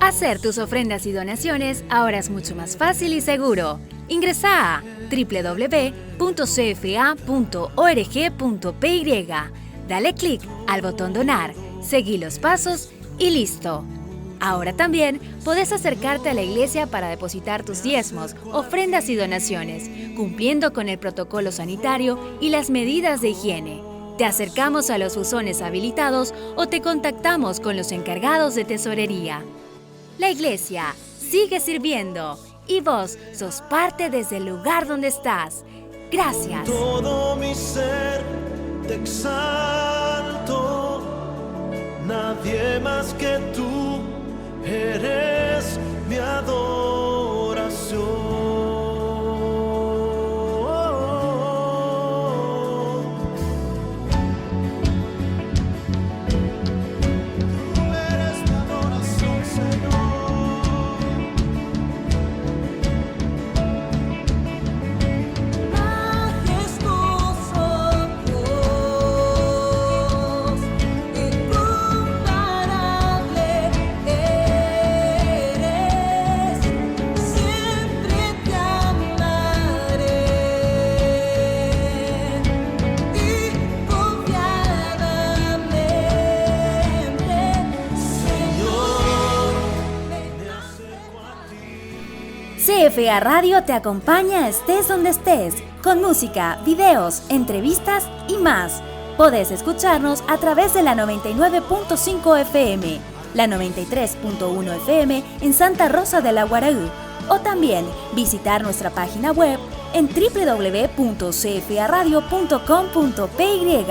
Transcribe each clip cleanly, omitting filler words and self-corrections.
Hacer tus ofrendas y donaciones ahora es mucho más fácil y seguro. Ingresa a www.cfa.org.py. Dale clic al botón donar, seguí los pasos y listo. Ahora también podés acercarte a la iglesia para depositar tus diezmos, ofrendas y donaciones, cumpliendo con el protocolo sanitario y las medidas de higiene. Te acercamos a los buzones habilitados o te contactamos con los encargados de tesorería. La iglesia sigue sirviendo y vos sos parte desde el lugar donde estás. Gracias. Todo mi ser te exalto, nadie más que tú eres mi adoración. CFA Radio te acompaña estés donde estés, con música, videos, entrevistas y más. Podés escucharnos a través de la 99.5 FM, la 93.1 FM en Santa Rosa de la Guaraú, o también visitar nuestra página web en www.cfaradio.com.py.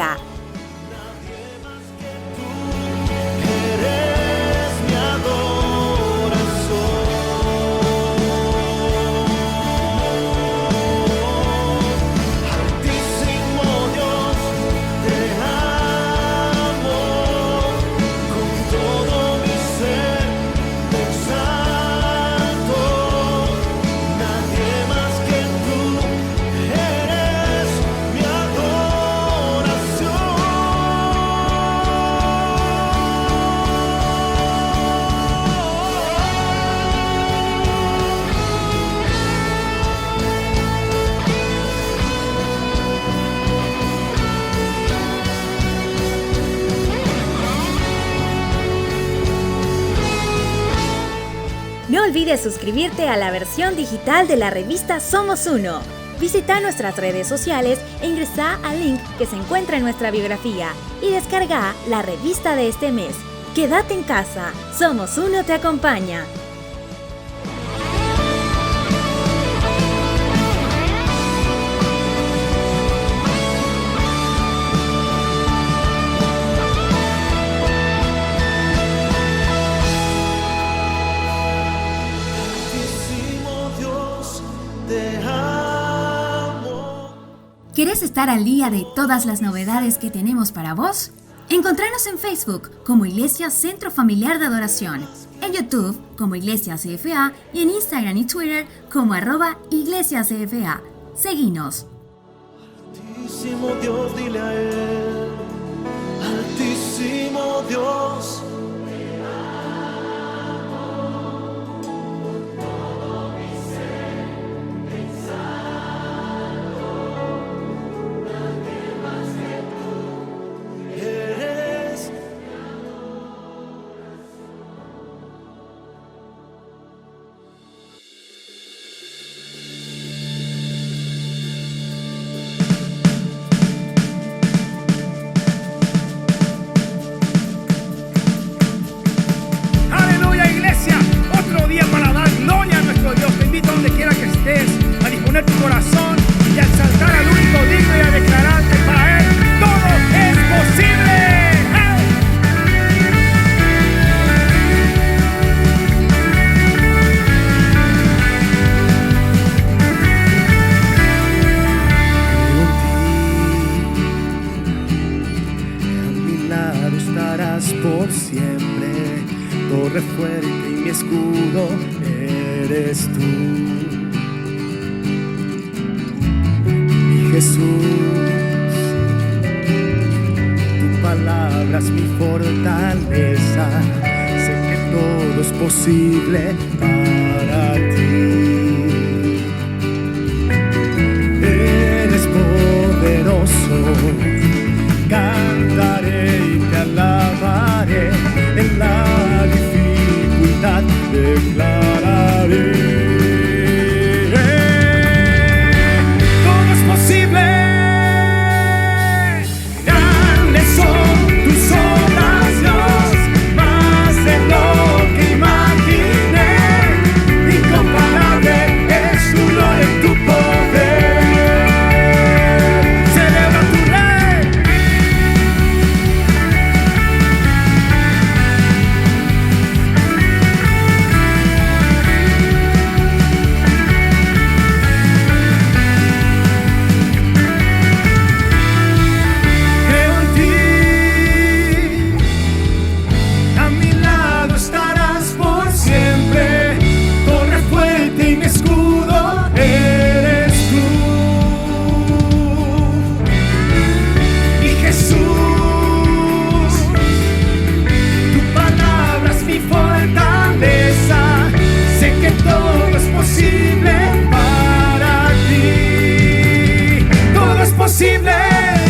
No olvides suscribirte a la versión digital de la revista Somos Uno. Visita nuestras redes sociales e ingresa al link que se encuentra en nuestra biografía y descarga la revista de este mes. Quédate en casa, Somos Uno te acompaña. ¿Querés estar al día de todas las novedades que tenemos para vos? Encontranos en Facebook como Iglesia Centro Familiar de Adoración, en YouTube como Iglesia CFA y en Instagram y Twitter como @IglesiaCFA. Seguinos. Altísimo Dios, dile a Él, Altísimo Dios. Por siempre, torre fuerte y mi escudo eres tú, mi Jesús. Tu palabra es mi fortaleza, sé que todo es posible para ti. Eres poderoso, cantaré y te alabaré, en la dificultad declararé. Todo es posible, grandes son tus obras, Dios, más de lo que imaginé, incomparable es tu gloria y tu poder. Celebra tu Rey. Creo en ti, a mi lado estarás por siempre, torre fuerte y mi escudo eres tú. Y Jesús, tu palabra es mi fortaleza, sé que todo es posible para ti. Todo es posible,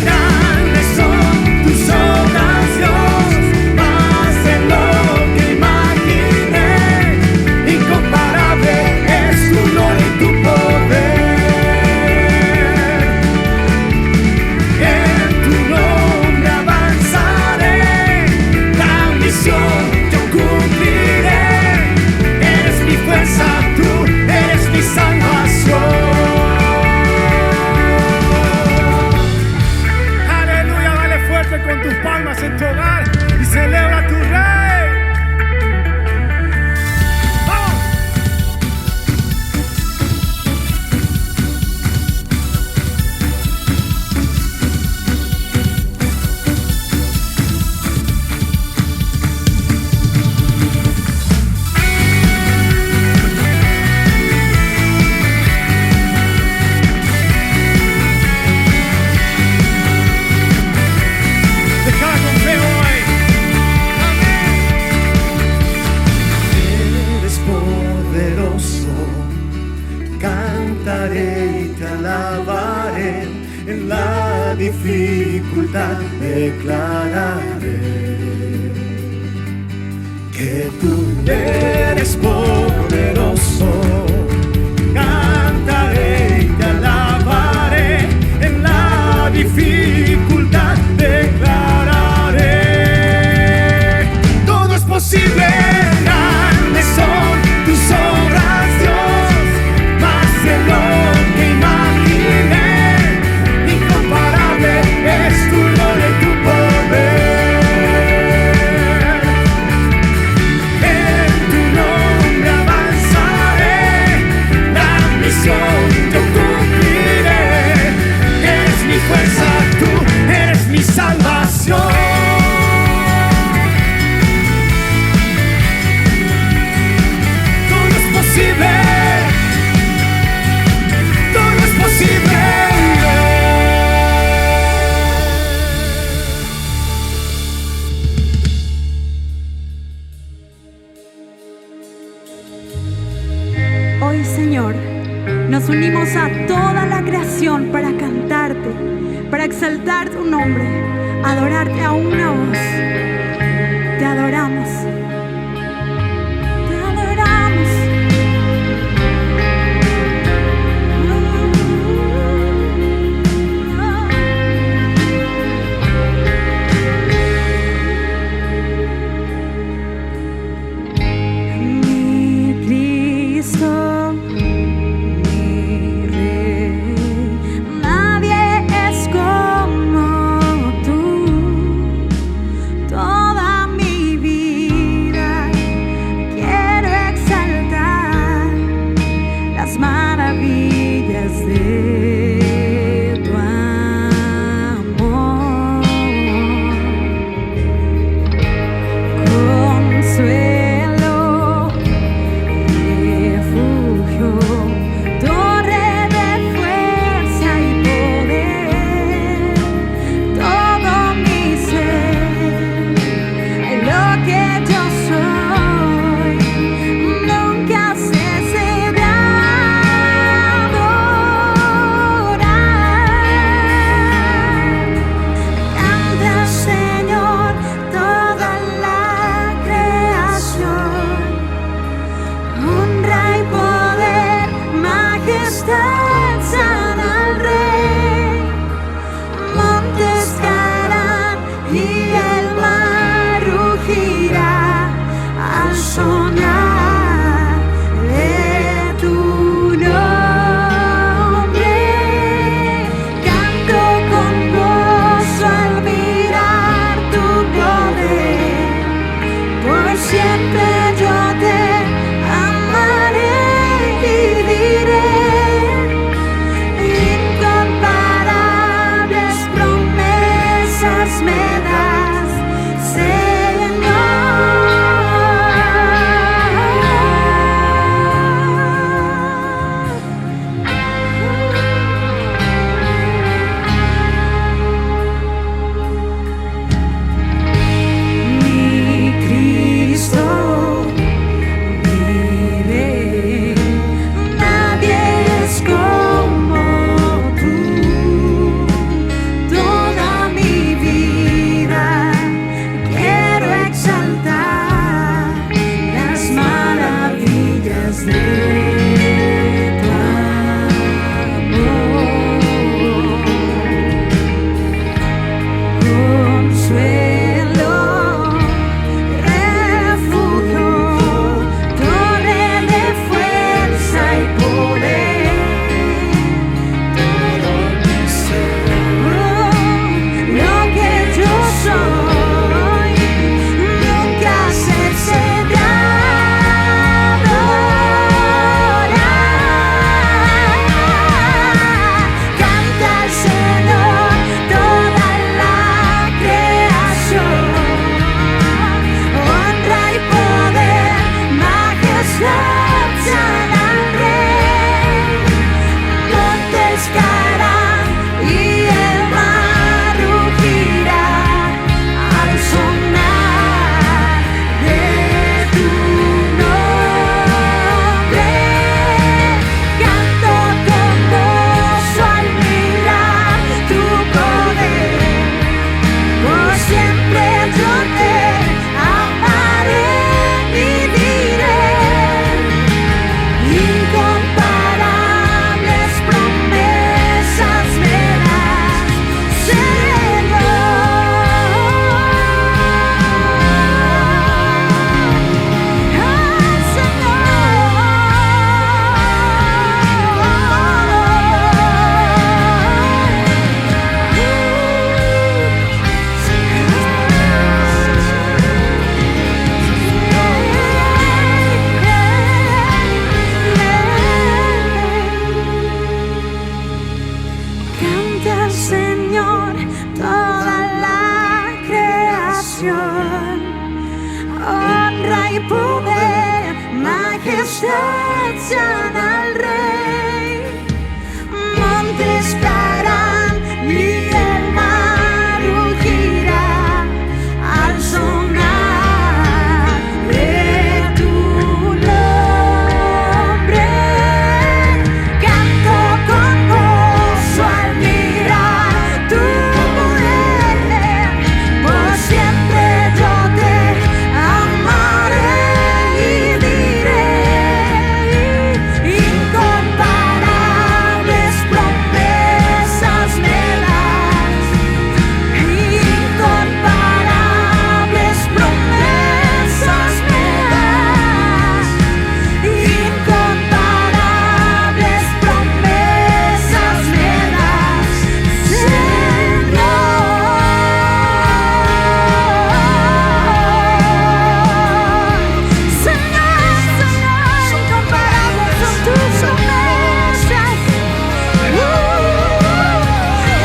grandes son tus obras, Dios, más de lo que imaginé, incomparable es tu gloria y tu poder. En tu nombre avanzaré, la misión yo cumpliré. Eres mi fuerza, tú eres mi salvación. Aleluya, dale fuerte con tus palmas en tu hogar y celebra a tu Rey. ¡Vamos! Déjala con fe hoy. Amén. Eres poderoso, cantaré y te alabaré, en la dificultad declararé que tú eres poderoso. Cantaré y te alabaré, en la dificultad declararé. Todo es posible, grandes son tus obras, Dios, más de lo que imaginé, incomparable es tu gloria y tu poder. En tu nombre avanzaré, la misión yo cumpliré. Eres mi fuerza, tú eres mi salvación. Todo es posible, todo es posible. Hoy, Señor, nos unimos a toda la creación para cantarte, para exaltar tu nombre, adorarte a una voz. Te adoramos. Te adoramos. Mi Cristo, mi Rey, nadie es como tú. honra y poder, majestad sean al Rey. Montes caerán y el mar rugirá al sonar de tu nombre. Canto con gozo al mirar tu poder. Por siempre yo te amaré y diré: incomparables promesas me das, incomparables promesas me das, incomparables promesas me das, Señor. Señor, Señor, incomparables son tus promesas.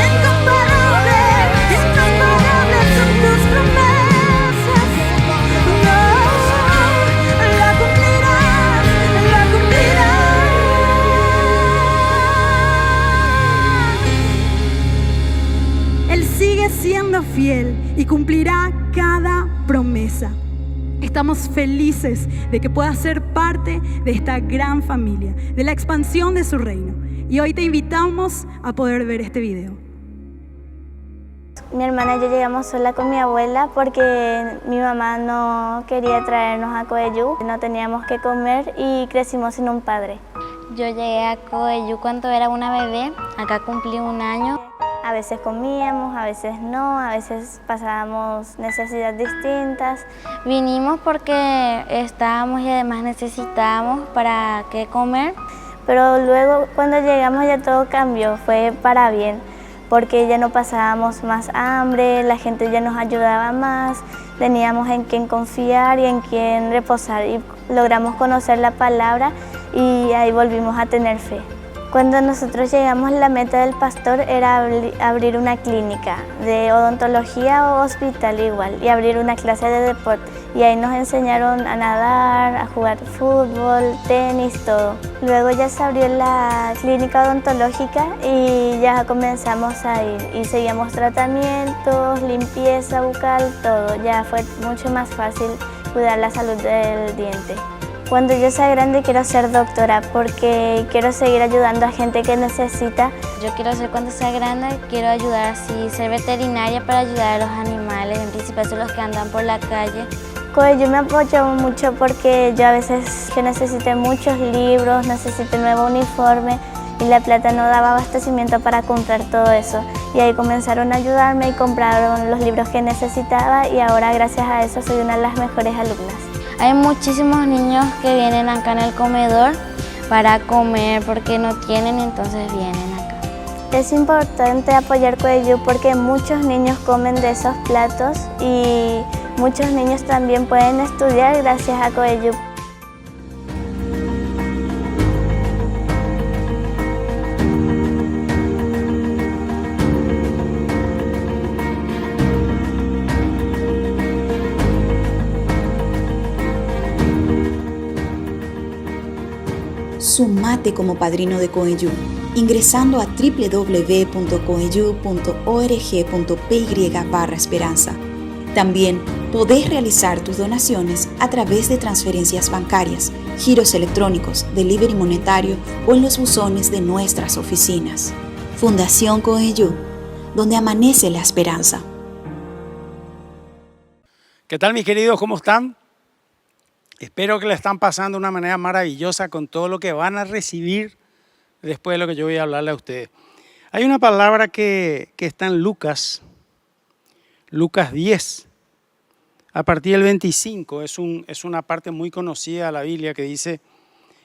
Incomparables son tus promesas. No, la cumplirás, la cumplirás. Él sigue siendo fiel y cumplirá cada promesa. Estamos felices de que puedas ser parte de esta gran familia, de la expansión de su reino. Y hoy te invitamos a poder ver este video. Mi hermana y yo llegamos sola con mi abuela porque mi mamá no quería traernos a Coellú. No teníamos que comer y crecimos sin un padre. Yo llegué a Coellú cuando era una bebé. Acá cumplí 1 año. A veces comíamos, a veces no, a veces pasábamos necesidades distintas. Vinimos porque estábamos y además necesitábamos para qué comer. Pero luego cuando llegamos ya todo cambió, fue para bien. Porque ya no pasábamos más hambre, la gente ya nos ayudaba más, teníamos en quién confiar y en quién reposar y logramos conocer la palabra y ahí volvimos a tener fe. Cuando nosotros llegamos, la meta del pastor era abrir una clínica de odontología o hospital igual y abrir una clase de deporte. Y ahí nos enseñaron a nadar, a jugar fútbol, tenis, todo. Luego ya se abrió la clínica odontológica y ya comenzamos a ir y seguíamos tratamientos, limpieza bucal, todo. Ya fue mucho más fácil cuidar la salud del diente. Cuando yo sea grande quiero ser doctora porque quiero seguir ayudando a gente que necesita. Yo quiero ser, cuando sea grande, quiero ayudar así, ser veterinaria para ayudar a los animales, en principio son los que andan por la calle. Coellú me apoyó mucho porque yo a veces que necesité muchos libros, necesité nuevo uniforme y la plata no daba abastecimiento para comprar todo eso. Y ahí comenzaron a ayudarme y compraron los libros que necesitaba y ahora gracias a eso soy una de las mejores alumnas. Hay muchísimos niños que vienen acá en el comedor para comer porque no tienen, entonces vienen acá. Es importante apoyar Coellú porque muchos niños comen de esos platos y muchos niños también pueden estudiar gracias a Coellú. Sumate como padrino de Coellú ingresando a www.coellú.org.py/esperanza. También podés realizar tus donaciones a través de transferencias bancarias, giros electrónicos, delivery monetario o en los buzones de nuestras oficinas. Fundación Coellú, donde amanece la esperanza. ¿Qué tal, mis queridos? ¿Cómo están? Espero que la están pasando de una manera maravillosa con todo lo que van a recibir después de lo que yo voy a hablarle a ustedes. Hay una palabra que está en Lucas 10, a partir del 25. Es una parte muy conocida de la Biblia que dice: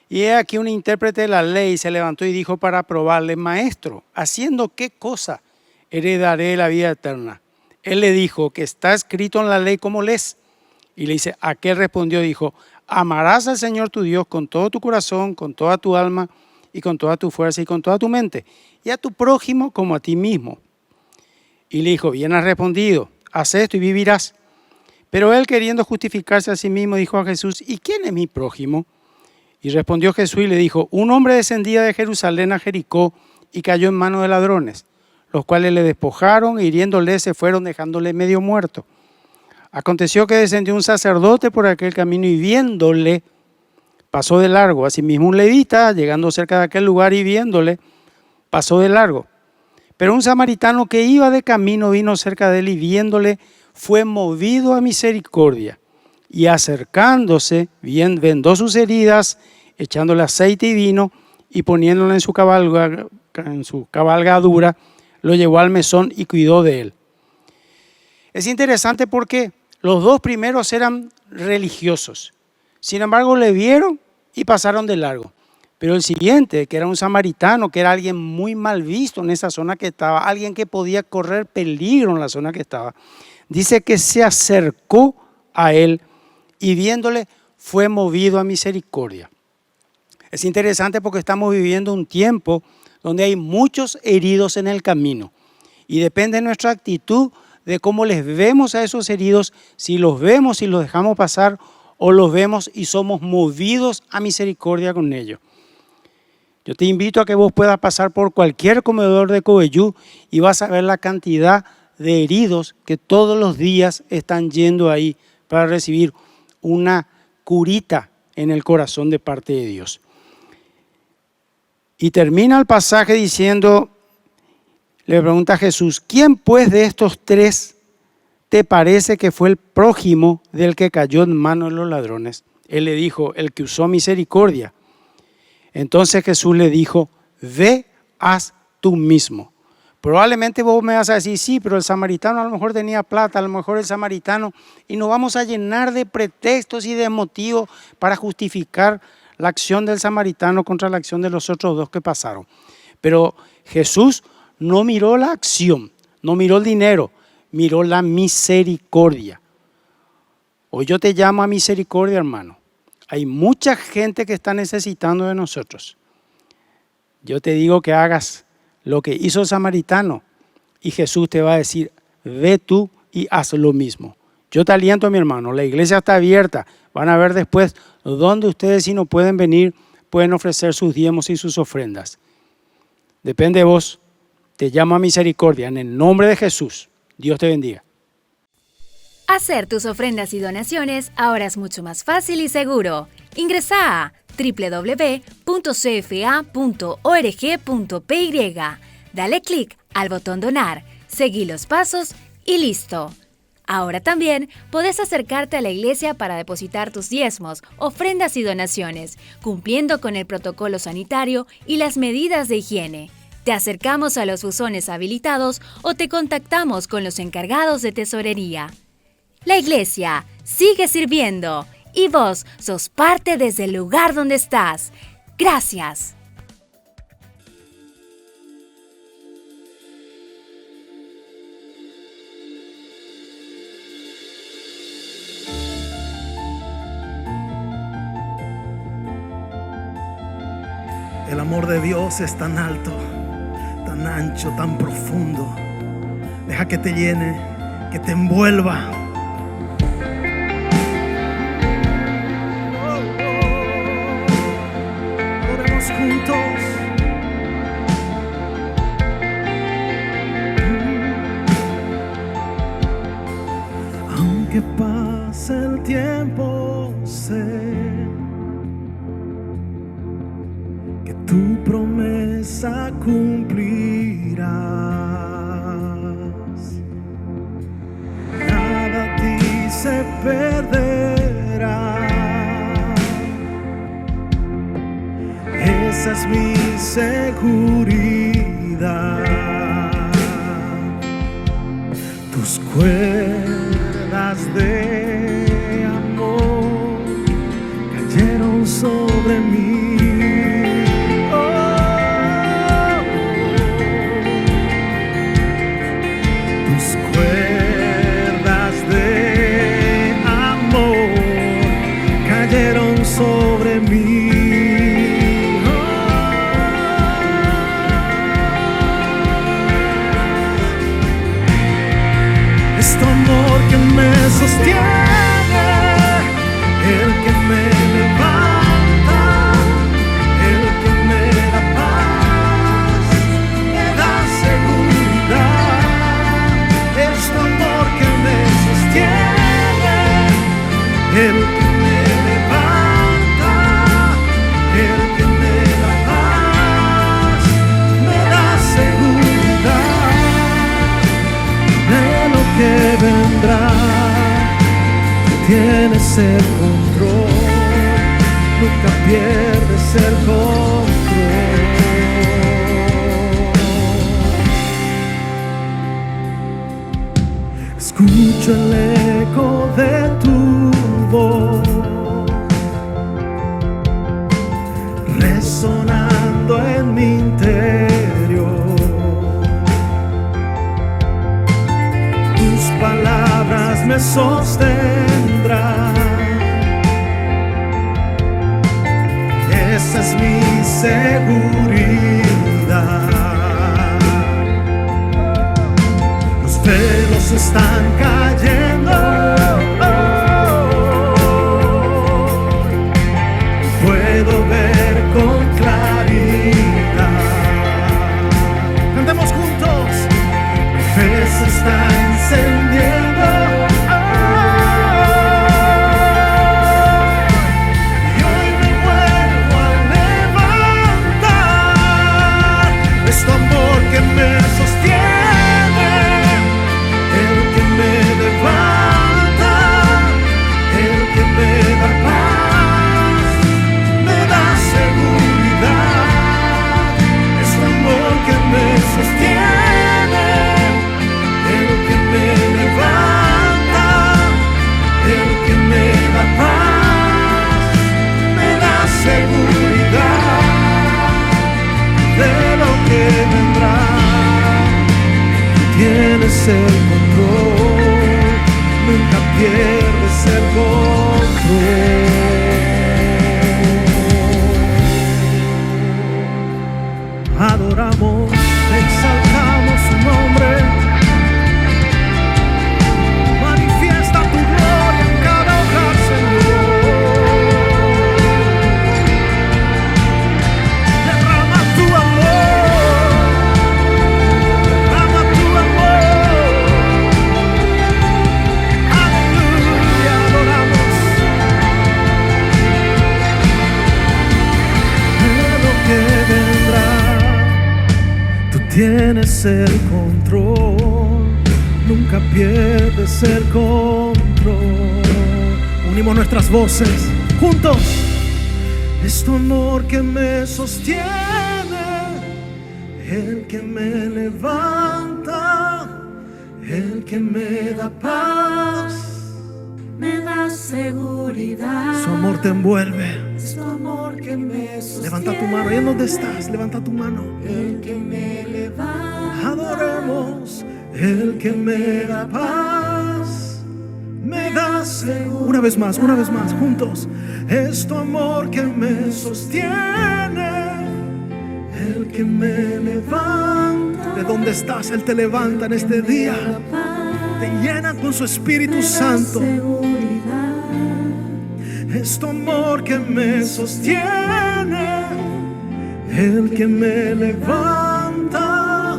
y he aquí un intérprete de la ley se levantó y dijo para probarle: Maestro, ¿haciendo qué cosa heredaré la vida eterna? Él le dijo: que está escrito en la ley, ¿cómo lees? Y le dice, aquel respondió, dijo: amarás al Señor tu Dios con todo tu corazón, con toda tu alma y con toda tu fuerza y con toda tu mente, y a tu prójimo como a ti mismo. Y le dijo, bien has respondido, haz esto y vivirás. Pero él, queriendo justificarse a sí mismo, dijo a Jesús: ¿y quién es mi prójimo? Y respondió Jesús y le dijo: un hombre descendía de Jerusalén a Jericó y cayó en manos de ladrones, los cuales le despojaron e hiriéndole se fueron, dejándole medio muerto. Aconteció que descendió un sacerdote por aquel camino y viéndole, pasó de largo. Asimismo un levita, llegando cerca de aquel lugar y viéndole, pasó de largo. Pero un samaritano que iba de camino vino cerca de él y viéndole, fue movido a misericordia. Y acercándose, vendó sus heridas, echándole aceite y vino, y poniéndolo en su cabalgadura, lo llevó al mesón y cuidó de él. Es interesante porque los dos primeros eran religiosos. Sin embargo, le vieron y pasaron de largo. Pero el siguiente, que era un samaritano, que era alguien muy mal visto en esa zona que estaba, alguien que podía correr peligro en la zona que estaba, dice que se acercó a él y viéndole fue movido a misericordia. Es interesante porque estamos viviendo un tiempo donde hay muchos heridos en el camino y depende de nuestra actitud de cómo les vemos a esos heridos, si los vemos y los dejamos pasar o los vemos y somos movidos a misericordia con ellos. Yo te invito a que vos puedas pasar por cualquier comedor de Coveyu y vas a ver la cantidad de heridos que todos los días están yendo ahí para recibir una curita en el corazón de parte de Dios. Y termina el pasaje diciendo, le pregunta a Jesús: ¿quién pues de estos tres te parece que fue el prójimo del que cayó en manos de los ladrones? Él le dijo: el que usó misericordia. Entonces Jesús le dijo: ve, haz tú mismo. Probablemente vos me vas a decir: sí, pero el samaritano a lo mejor tenía plata, a lo mejor el samaritano, y nos vamos a llenar de pretextos y de motivos para justificar la acción del samaritano contra la acción de los otros dos que pasaron. Pero Jesús no miró la acción, no miró el dinero, miró la misericordia. Hoy yo te llamo a misericordia, hermano. Hay mucha gente que está necesitando de nosotros. Yo te digo que hagas lo que hizo el samaritano y Jesús te va a decir: ve tú y haz lo mismo. Yo te aliento, mi hermano, la iglesia está abierta. Van a ver después dónde ustedes, si no pueden venir, pueden ofrecer sus diezmos y sus ofrendas. Depende de vos. Te llamo a misericordia en el nombre de Jesús. Dios te bendiga. Hacer tus ofrendas y donaciones ahora es mucho más fácil y seguro. Ingresa a www.cfa.org.py. Dale clic al botón donar, seguí los pasos y listo. Ahora también podés acercarte a la iglesia para depositar tus diezmos, ofrendas y donaciones, cumpliendo con el protocolo sanitario y las medidas de higiene. Te acercamos a los buzones habilitados o te contactamos con los encargados de tesorería. La iglesia sigue sirviendo y vos sos parte desde el lugar donde estás. Gracias. El amor de Dios es tan alto, tan ancho, tan profundo. Deja que te llene, que te envuelva. Oremos juntos. Aunque pase el tiempo, sé que tu promesa cumplirás. Nada a ti se perderá. Esa es mi seguridad. Tus cuerdas de amor cayeron sobre mí. Sobre mí, es tu amor que me sostiene. el que me levanta, el que me da paz, me da seguridad de lo que vendrá. Tienes el control, nunca pierdes el control. Escucho el eco de tu voz resonando en mi interior. Tus palabras me sostendrán. Esa es mi seguridad. Los velos están cayendo. Puedo ver con claridad. Cantemos juntos. Mi fe se está encendiendo. Y hoy me vuelvo a levantar. Es tu amor que me sostiene, el que me levanta, el que me da paz, me da seguridad. Es tu amor que me sostiene, el que me levanta, el que me da paz, me da seguridad de lo que vendrá. Tienes el control, nunca pierdes el control. Adoramos, exaltamos su nombre. Manifiesta tu gloria en cada hogar, Señor. Derrama tu amor, derrama tu amor. Aleluya, adoramos. De lo que vendrá, tú tienes el control, nunca pierdes el control. Unimos nuestras voces juntos. Es tu amor que me sostiene, el que me levanta, el que me da paz, Me da seguridad. su amor te envuelve. Es tu amor que me sostiene. Levanta tu mano, ¿y en dónde estás? Levanta tu mano. El que me levanta. Adoremos, el que me da paz, me da seguridad. Una vez más, juntos. Es tu amor que me sostiene, el que me levanta. ¿De dónde estás? Él te levanta en este día. Te llena con su Espíritu Santo. Es tu amor que me sostiene, el que me levanta,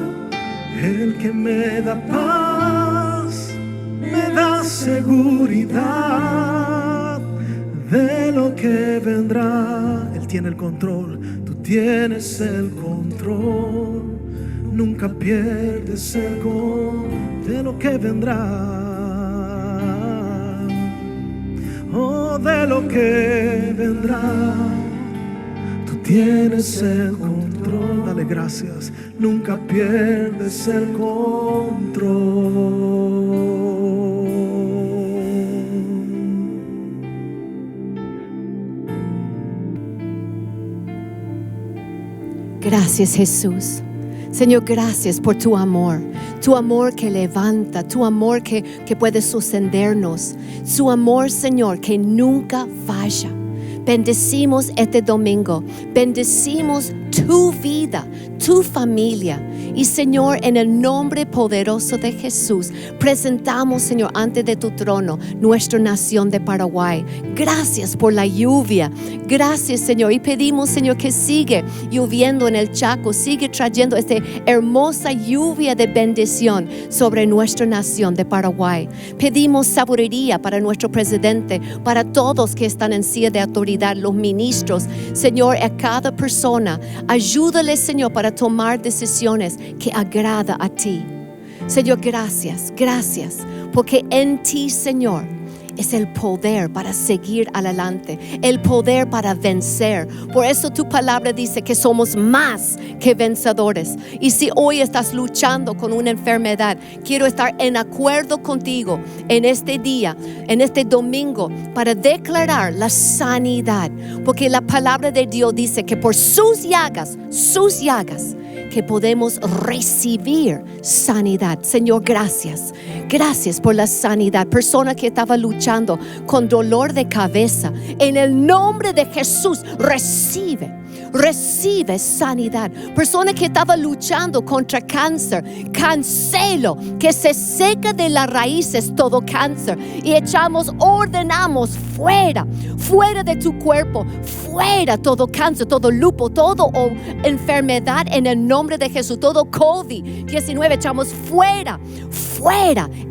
el que me da paz, me da seguridad de lo que vendrá. Él tiene el control, tú tienes el control, nunca pierdes el control de lo que vendrá. Oh, de lo que vendrá, tú tienes el control. Dale gracias, nunca pierdes el control. Gracias, Jesús. Señor, gracias por tu amor que levanta, tu amor que puede sostenernos, su amor, Señor, que nunca falla. Bendecimos este domingo, bendecimos tu vida, tu familia Y Señor, en el nombre poderoso de Jesús, presentamos, Señor, ante de tu trono nuestra nación de Paraguay. Gracias por la lluvia. Gracias, Señor. Y pedimos, Señor, que sigue lloviendo en el Chaco, sigue trayendo esta hermosa lluvia de bendición sobre nuestra nación de Paraguay. Pedimos sabiduría para nuestro presidente, para todos que están en silla de autoridad, los ministros. Señor, a cada persona, ayúdale, Señor, para tomar decisiones que agrada a ti. Señor, gracias, porque en ti, Señor, es el poder para seguir adelante, el poder para vencer. Por eso tu palabra dice que somos más que vencedores. Y si hoy estás luchando con una enfermedad, quiero estar en acuerdo contigo en este día, en este domingo, para declarar la sanidad. Porque la palabra de Dios dice que por sus llagas, que podemos recibir sanidad. Señor, gracias por la sanidad. Persona que estaba luchando con dolor de cabeza, en el nombre de Jesús, recibe sanidad. Persona que estaba luchando contra cáncer, cancelo que se seca de las raíces todo cáncer y ordenamos fuera de tu cuerpo, fuera todo cáncer, todo lupus, todo enfermedad en el nombre de Jesús, todo COVID-19 echamos fuera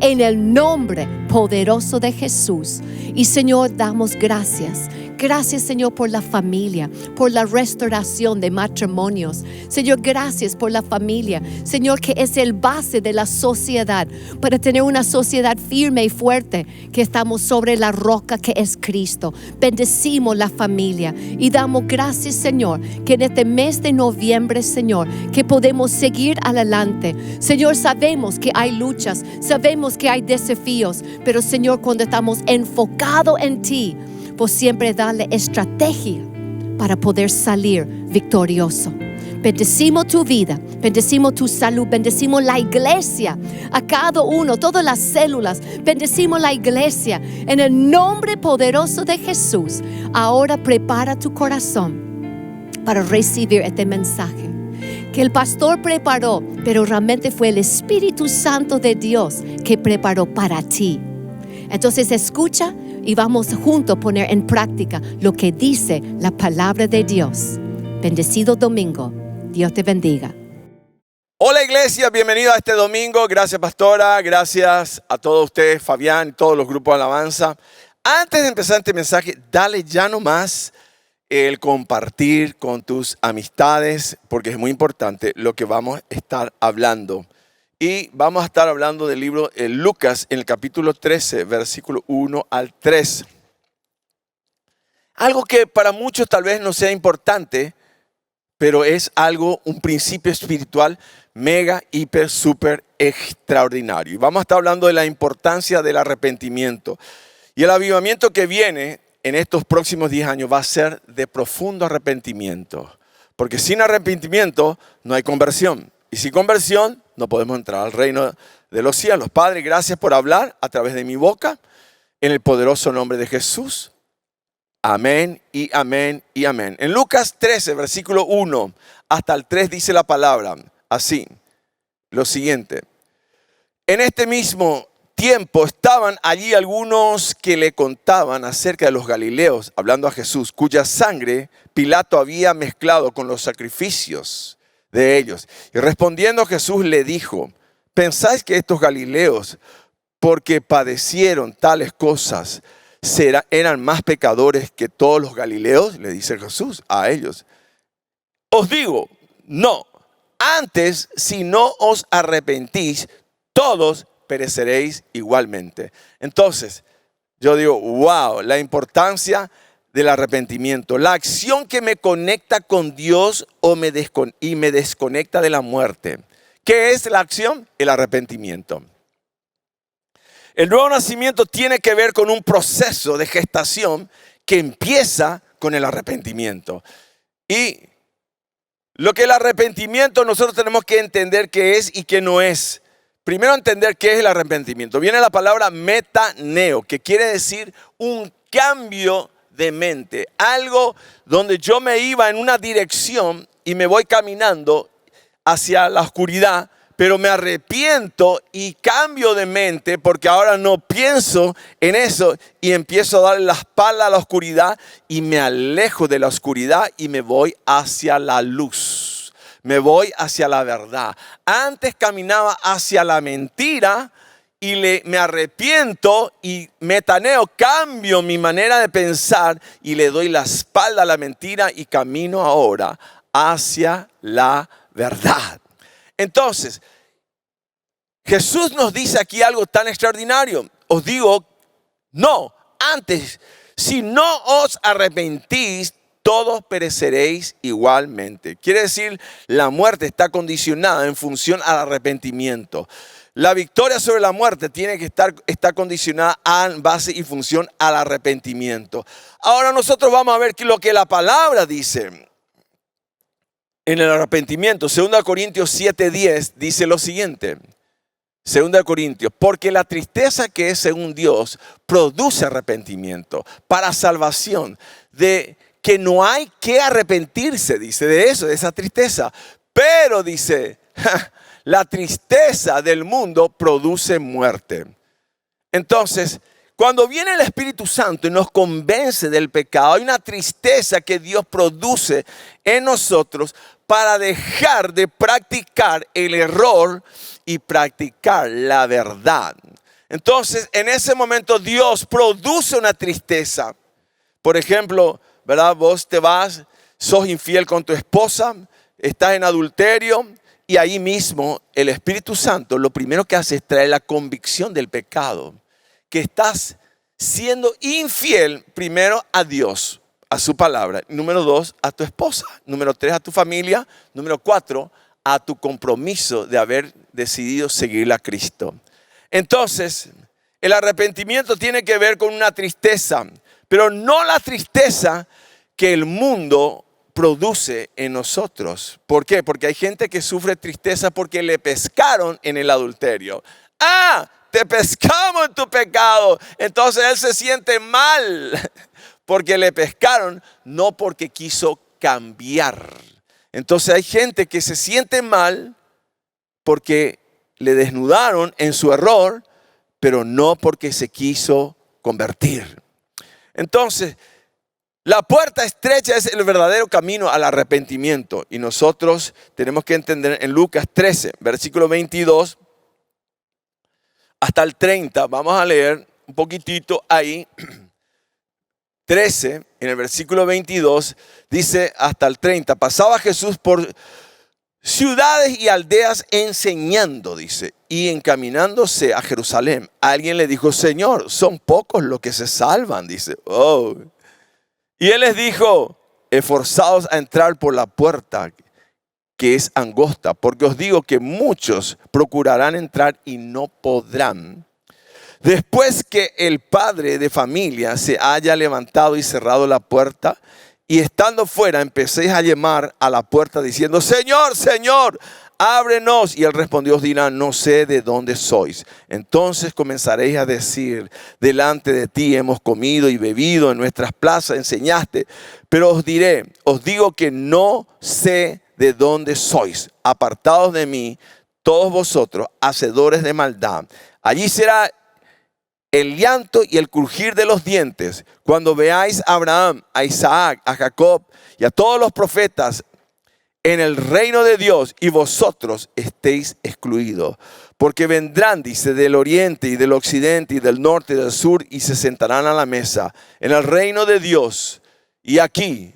en el nombre poderoso de Jesús. Y Señor, damos gracias. Gracias, Señor, por la familia, por la restauración de matrimonios. Señor, gracias por la familia. Señor, que es el base de la sociedad, para tener una sociedad firme y fuerte, que estamos sobre la roca que es Cristo. Bendecimos la familia y damos gracias, Señor, que en este mes de noviembre, Señor, que podemos seguir adelante. Señor, sabemos que hay luchas, sabemos que hay desafíos, pero Señor, cuando estamos enfocados en ti, pues siempre darle estrategia para poder salir victorioso. Bendecimos tu vida, bendecimos tu salud, bendecimos la iglesia, a cada uno, todas las células, bendecimos la iglesia en el nombre poderoso de Jesús. Ahora prepara tu corazón para recibir este mensaje que el pastor preparó, pero realmente fue el Espíritu Santo de Dios que preparó para ti. Entonces escucha y vamos juntos a poner en práctica lo que dice la palabra de Dios. Bendecido domingo. Dios te bendiga. Hola iglesia, bienvenido a este domingo. Gracias pastora, gracias a todos ustedes, Fabián, todos los grupos de alabanza. Antes de empezar este mensaje, dale ya nomás el compartir con tus amistades, porque es muy importante lo que vamos a estar hablando. Y vamos a estar hablando del libro de Lucas en el capítulo 13, versículo 1 al 3. Algo que para muchos tal vez no sea importante, pero es un principio espiritual mega, hiper, súper extraordinario. Y vamos a estar hablando de la importancia del arrepentimiento. Y el avivamiento que viene en estos próximos 10 años va a ser de profundo arrepentimiento. Porque sin arrepentimiento no hay conversión. Y sin conversión no podemos entrar al reino de los cielos. Padre, gracias por hablar a través de mi boca. En el poderoso nombre de Jesús. Amén y amén y amén. En Lucas 13, versículo 1 hasta el 3 dice la palabra así. Lo siguiente. En este mismo tiempo estaban allí algunos que le contaban acerca de los galileos, hablando a Jesús, cuya sangre Pilato había mezclado con los sacrificios de ellos. Y respondiendo Jesús le dijo: ¿pensáis que estos galileos, porque padecieron tales cosas, eran más pecadores que todos los galileos? Le dice Jesús a ellos. Os digo, no. Antes, si no os arrepentís, todos pereceréis igualmente. Entonces, yo digo, wow, la importancia del arrepentimiento, la acción que me conecta con Dios y me desconecta de la muerte. ¿Qué es la acción? El arrepentimiento. El nuevo nacimiento tiene que ver con un proceso de gestación que empieza con el arrepentimiento. Y lo que el arrepentimiento nosotros tenemos que entender qué es y qué no es. Primero entender qué es el arrepentimiento. Viene la palabra metaneo, que quiere decir un cambio de mente. Algo donde yo me iba en una dirección y me voy caminando hacia la oscuridad, pero me arrepiento y cambio de mente porque ahora no pienso en eso y empiezo a darle la espalda a la oscuridad y me alejo de la oscuridad y me voy hacia la luz. Me voy hacia la verdad. Antes caminaba hacia la mentira y me arrepiento y metaneo, cambio mi manera de pensar y le doy la espalda a la mentira y camino ahora hacia la verdad. Entonces, Jesús nos dice aquí algo tan extraordinario. Os digo, no, antes, si no os arrepentís, todos pereceréis igualmente. Quiere decir, la muerte está condicionada en función al arrepentimiento. La victoria sobre la muerte tiene que está condicionada en base y función al arrepentimiento. Ahora nosotros vamos a ver lo que la palabra dice en el arrepentimiento. 2 Corintios 7:10 dice lo siguiente. 2 Corintios, porque la tristeza que es según Dios produce arrepentimiento para salvación, de que no hay que arrepentirse, dice, de eso, de esa tristeza. Pero dice, la tristeza del mundo produce muerte. Entonces, cuando viene el Espíritu Santo y nos convence del pecado, hay una tristeza que Dios produce en nosotros para dejar de practicar el error y practicar la verdad. Entonces, en ese momento Dios produce una tristeza. Por ejemplo, ¿verdad? Vos te vas, sos infiel con tu esposa, estás en adulterio y ahí mismo el Espíritu Santo lo primero que hace es traer la convicción del pecado. Que estás siendo infiel primero a Dios, a su palabra. Número 2, a tu esposa. Número 3, a tu familia. Número 4, a tu compromiso de haber decidido seguir a Cristo. Entonces, el arrepentimiento tiene que ver con una tristeza, pero no la tristeza que el mundo produce en nosotros. ¿Por qué? Porque hay gente que sufre tristeza porque le pescaron en el adulterio. Te pescamos en tu pecado. Entonces él se siente mal porque le pescaron, no porque quiso cambiar. Entonces hay gente que se siente mal porque le desnudaron en su error, pero no porque se quiso convertir. Entonces, la puerta estrecha es el verdadero camino al arrepentimiento. Y nosotros tenemos que entender en Lucas 13, versículo 22 hasta el 30. Vamos a leer un poquitito ahí. 13, en el versículo 22, dice hasta el 30. Pasaba Jesús por ciudades y aldeas enseñando, dice, y encaminándose a Jerusalén. Alguien le dijo, Señor, son pocos los que se salvan, dice. Y él les dijo, esforzaos a entrar por la puerta que es angosta, porque os digo que muchos procurarán entrar y no podrán. Después que el padre de familia se haya levantado y cerrado la puerta, y estando fuera empecéis a llamar a la puerta diciendo, Señor, Señor, ábrenos. Y él respondió, os dirá, no sé de dónde sois. Entonces comenzaréis a decir, delante de ti hemos comido y bebido, en nuestras plazas enseñaste. Pero os digo que no sé de dónde sois. Apartados de mí, todos vosotros, hacedores de maldad. Allí será el llanto y el crujir de los dientes cuando veáis a Abraham, a Isaac, a Jacob y a todos los profetas en el reino de Dios y vosotros estéis excluidos. Porque vendrán, dice, del oriente y del occidente y del norte y del sur y se sentarán a la mesa en el reino de Dios. Y aquí,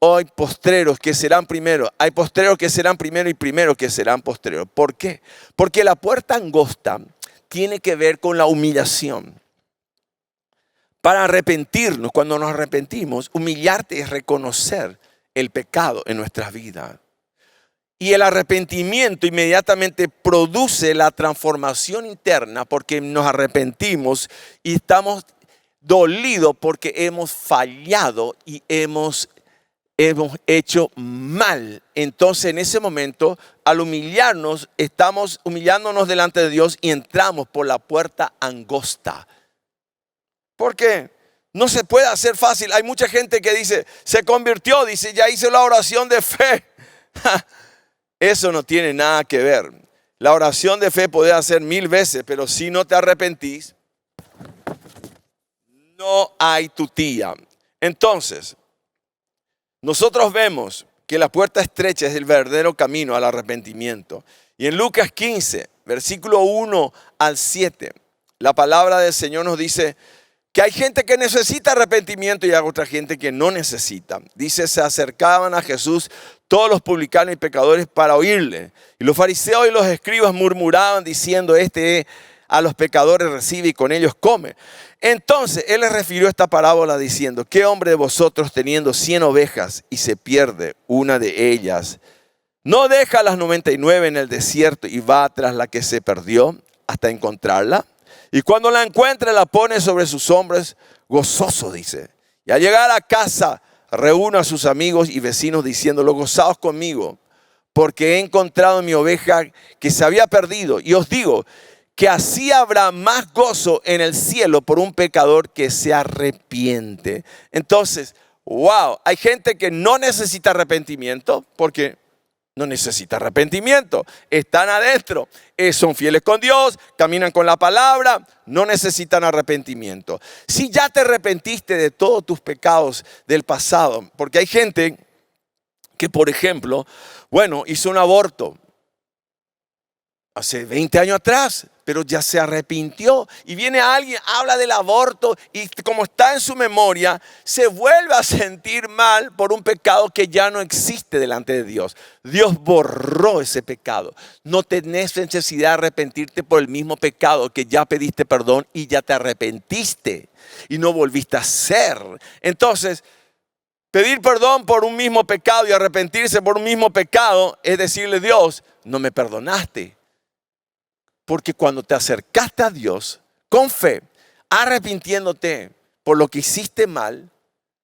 hay postreros que serán primero, hay postreros que serán primero y primeros que serán postreros. ¿Por qué? Porque la puerta angosta tiene que ver con la humillación. Para arrepentirnos, cuando nos arrepentimos, humillarte es reconocer el pecado en nuestras vidas. Y el arrepentimiento inmediatamente produce la transformación interna porque nos arrepentimos y estamos dolidos porque hemos fallado y hemos hecho mal. Entonces en ese momento, al humillarnos, estamos humillándonos delante de Dios y entramos por la puerta angosta. ¿Por qué? No se puede hacer fácil. Hay mucha gente que dice, se convirtió, dice, ya hice la oración de fe. Eso no tiene nada que ver. La oración de fe podés hacer 1000 veces, pero si no te arrepentís, no hay tutía. Entonces, nosotros vemos que la puerta estrecha es el verdadero camino al arrepentimiento. Y en Lucas 15, versículo 1 al 7, la palabra del Señor nos dice que hay gente que necesita arrepentimiento y hay otra gente que no necesita. Dice, se acercaban a Jesús todos los publicanos y pecadores para oírle. Y los fariseos y los escribas murmuraban diciendo, este a los pecadores recibe y con ellos come. Entonces él les refirió esta parábola diciendo, ¿qué hombre de vosotros teniendo 100 ovejas y se pierde una de ellas, no deja las 99 en el desierto y va tras la que se perdió hasta encontrarla? Y cuando la encuentra, la pone sobre sus hombros, gozoso, dice. Y al llegar a casa, reúne a sus amigos y vecinos diciéndolo, gozaos conmigo, porque he encontrado mi oveja que se había perdido. Y os digo que así habrá más gozo en el cielo por un pecador que se arrepiente. Entonces, wow, hay gente que no necesita arrepentimiento porque no necesita arrepentimiento. Están adentro, son fieles con Dios, caminan con la palabra, no necesitan arrepentimiento. Si ya te arrepentiste de todos tus pecados del pasado, porque hay gente que, por ejemplo, hizo un aborto hace 20 años atrás, pero ya se arrepintió. Y viene alguien, habla del aborto y como está en su memoria, se vuelve a sentir mal por un pecado que ya no existe delante de Dios. Dios borró ese pecado. No tenés necesidad de arrepentirte por el mismo pecado que ya pediste perdón y ya te arrepentiste y no volviste a hacer. Entonces, pedir perdón por un mismo pecado y arrepentirse por un mismo pecado es decirle a Dios, no me perdonaste. Porque cuando te acercaste a Dios con fe, arrepintiéndote por lo que hiciste mal,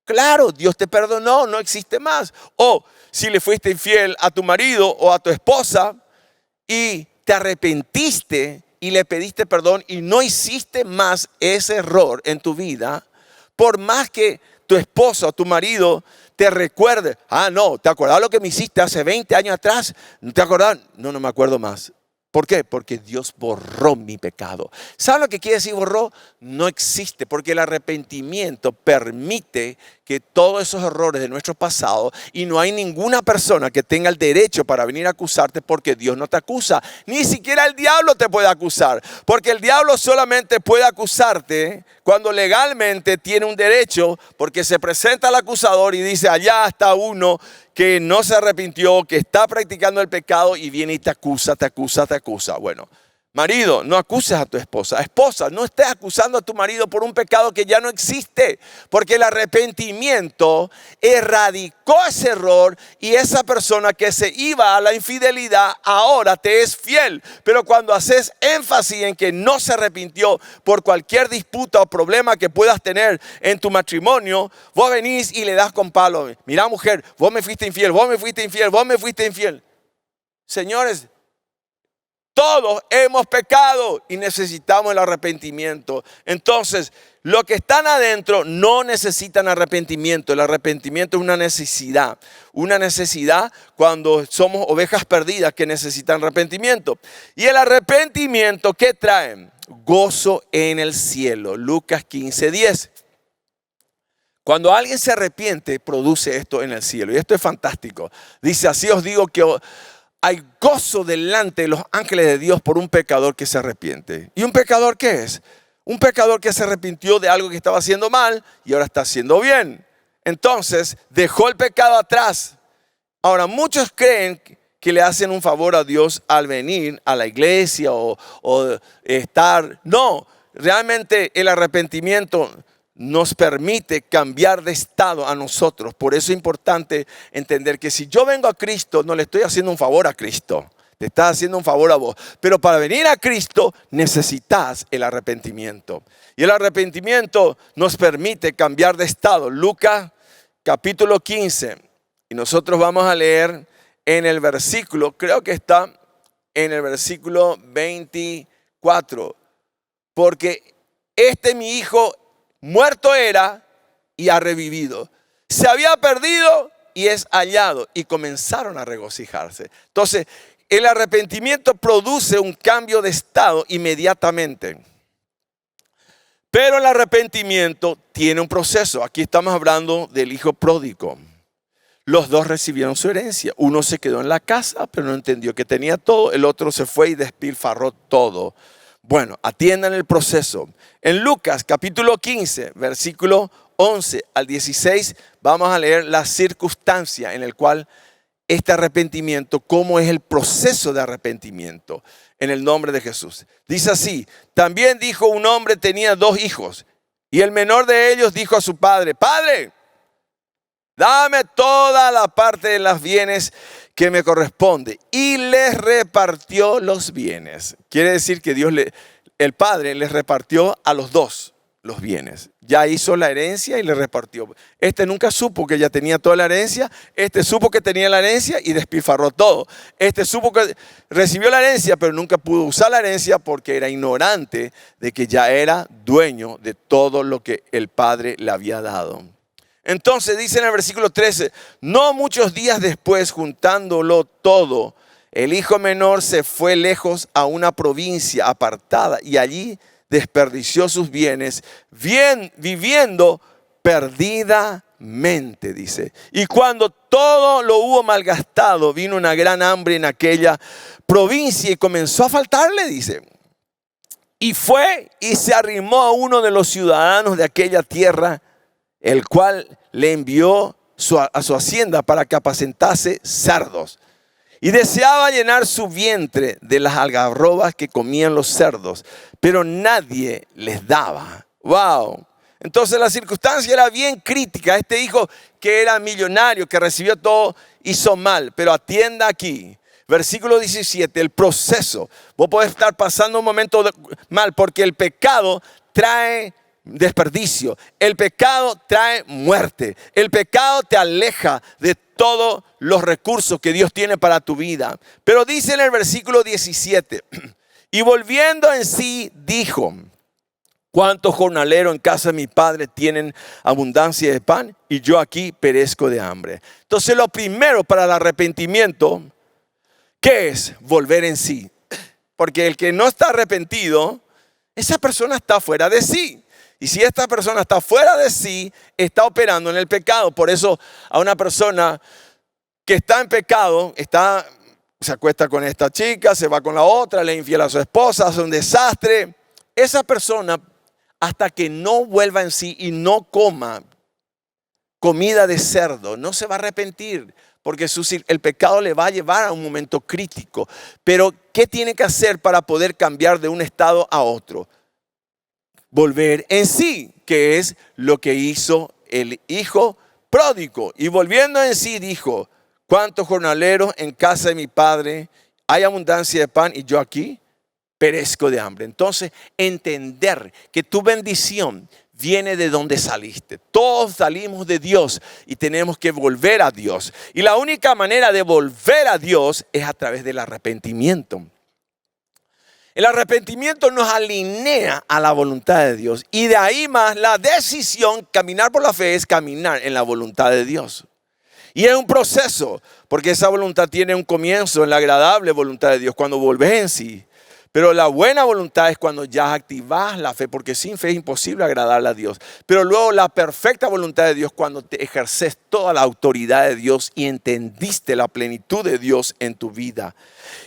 claro, Dios te perdonó, no existe más. O si le fuiste infiel a tu marido o a tu esposa y te arrepentiste y le pediste perdón y no hiciste más ese error en tu vida, por más que tu esposa o tu marido te recuerde, no, ¿te acordás lo que me hiciste hace 20 años atrás? ¿Te acordás? No me acuerdo más. ¿Por qué? Porque Dios borró mi pecado. ¿Sabe lo que quiere decir borró? No existe, porque el arrepentimiento permite que todos esos errores de nuestro pasado, y no hay ninguna persona que tenga el derecho para venir a acusarte porque Dios no te acusa. Ni siquiera el diablo te puede acusar, porque el diablo solamente puede acusarte cuando legalmente tiene un derecho, porque se presenta al acusador y dice, allá está uno que no se arrepintió, que está practicando el pecado y viene y te acusa, te acusa, te acusa. Bueno, marido, no acuses a tu esposa. Esposa, no estés acusando a tu marido por un pecado que ya no existe, porque el arrepentimiento erradicó ese error y esa persona que se iba a la infidelidad ahora te es fiel. Pero cuando haces énfasis en que no se arrepintió por cualquier disputa o problema que puedas tener en tu matrimonio, vos venís y le das con palo. Mira, mujer, vos me fuiste infiel, vos me fuiste infiel, vos me fuiste infiel. Señores, todos hemos pecado y necesitamos el arrepentimiento. Entonces, los que están adentro no necesitan arrepentimiento. El arrepentimiento es una necesidad. Una necesidad cuando somos ovejas perdidas que necesitan arrepentimiento. Y el arrepentimiento, ¿qué trae? Gozo en el cielo. Lucas 15:10. Cuando alguien se arrepiente, produce esto en el cielo. Y esto es fantástico. Dice, así os digo que hay gozo delante de los ángeles de Dios por un pecador que se arrepiente. ¿Y un pecador qué es? Un pecador que se arrepintió de algo que estaba haciendo mal y ahora está haciendo bien. Entonces, dejó el pecado atrás. Ahora, muchos creen que le hacen un favor a Dios al venir a la iglesia o estar. No, realmente el arrepentimiento nos permite cambiar de estado a nosotros. Por eso es importante entender que si yo vengo a Cristo, no le estoy haciendo un favor a Cristo. Te estás haciendo un favor a vos. Pero para venir a Cristo necesitas el arrepentimiento. Y el arrepentimiento nos permite cambiar de estado. Lucas capítulo 15. Y nosotros vamos a leer en el versículo, creo que está en el versículo 24. Porque mi hijo muerto era y ha revivido. Se había perdido y es hallado. Y comenzaron a regocijarse. Entonces, el arrepentimiento produce un cambio de estado inmediatamente. Pero el arrepentimiento tiene un proceso. Aquí estamos hablando del hijo pródigo. Los dos recibieron su herencia. Uno se quedó en la casa, pero no entendió que tenía todo. El otro se fue y despilfarró todo. Bueno, atiendan el proceso. En Lucas capítulo 15, versículo 11 al 16, vamos a leer la circunstancia en la cual este arrepentimiento, cómo es el proceso de arrepentimiento en el nombre de Jesús. Dice así: también dijo un hombre tenía 2 hijos, y el menor de ellos dijo a su padre: Padre, dame toda la parte de los bienes que me corresponde. Y les repartió los bienes. Quiere decir que el padre les repartió a los 2 los bienes. Ya hizo la herencia y le repartió. Este nunca supo que ya tenía toda la herencia. Este supo que tenía la herencia y despilfarró todo. Este supo que recibió la herencia, pero nunca pudo usar la herencia porque era ignorante de que ya era dueño de todo lo que el padre le había dado. Entonces dice en el versículo 13, no muchos días después, juntándolo todo, el hijo menor se fue lejos a una provincia apartada y allí desperdició sus bienes, viviendo perdidamente, dice. Y cuando todo lo hubo malgastado, vino una gran hambre en aquella provincia y comenzó a faltarle, dice. Y fue y se arrimó a uno de los ciudadanos de aquella tierra, el cual le envió a su hacienda para que apacentase cerdos. Y deseaba llenar su vientre de las algarrobas que comían los cerdos, pero nadie les daba. ¡Wow! Entonces la circunstancia era bien crítica. Este hijo que era millonario, que recibió todo, hizo mal. Pero atienda aquí. Versículo 17, el proceso. Vos podés estar pasando un momento mal porque el pecado trae desperdicio. El pecado trae muerte. El pecado te aleja de todos los recursos que Dios tiene para tu vida. Pero dice en el versículo 17, y volviendo en sí dijo: ¿cuántos jornaleros en casa de mi padre tienen abundancia de pan y yo aquí perezco de hambre? Entonces lo primero para el arrepentimiento, ¿qué es? Volver en sí. Porque el que no está arrepentido, esa persona está fuera de sí. Y si esta persona está fuera de sí, está operando en el pecado. Por eso a una persona que está en pecado, se acuesta con esta chica, se va con la otra, le es infiel a su esposa, hace un desastre. Esa persona, hasta que no vuelva en sí y no coma comida de cerdo, no se va a arrepentir. Porque el pecado le va a llevar a un momento crítico. Pero ¿qué tiene que hacer para poder cambiar de un estado a otro? Volver en sí, que es lo que hizo el hijo pródigo. Y volviendo en sí dijo: ¿cuántos jornaleros en casa de mi padre hay abundancia de pan y yo aquí perezco de hambre? Entonces, entender que tu bendición viene de donde saliste. Todos salimos de Dios y tenemos que volver a Dios. Y la única manera de volver a Dios es a través del arrepentimiento. El arrepentimiento nos alinea a la voluntad de Dios. Y de ahí más la decisión, caminar por la fe, es caminar en la voluntad de Dios. Y es un proceso, porque esa voluntad tiene un comienzo en la agradable voluntad de Dios, cuando volvés en sí. Pero la buena voluntad es cuando ya activás la fe, porque sin fe es imposible agradarle a Dios. Pero luego la perfecta voluntad de Dios, cuando te ejerces toda la autoridad de Dios y entendiste la plenitud de Dios en tu vida.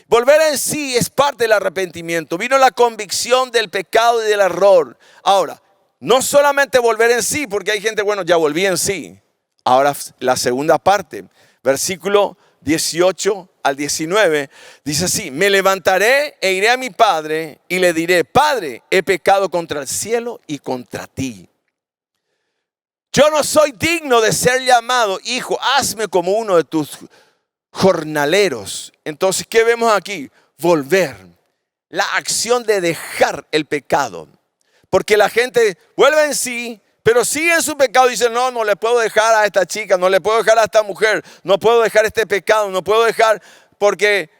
Volver en sí es parte del arrepentimiento. Vino la convicción del pecado y del error. Ahora, no solamente volver en sí, porque hay gente, bueno, ya volví en sí. Ahora la segunda parte, versículo 18 al 19, dice así: me levantaré e iré a mi padre y le diré: Padre, he pecado contra el cielo y contra ti. Yo no soy digno de ser llamado hijo, hazme como uno de tus jornaleros. Entonces, ¿qué vemos aquí? Volver, la acción de dejar el pecado. Porque la gente vuelve en sí, pero sigue en su pecado y dice: no le puedo dejar a esta chica, no le puedo dejar a esta mujer, no puedo dejar este pecado, no puedo dejar porque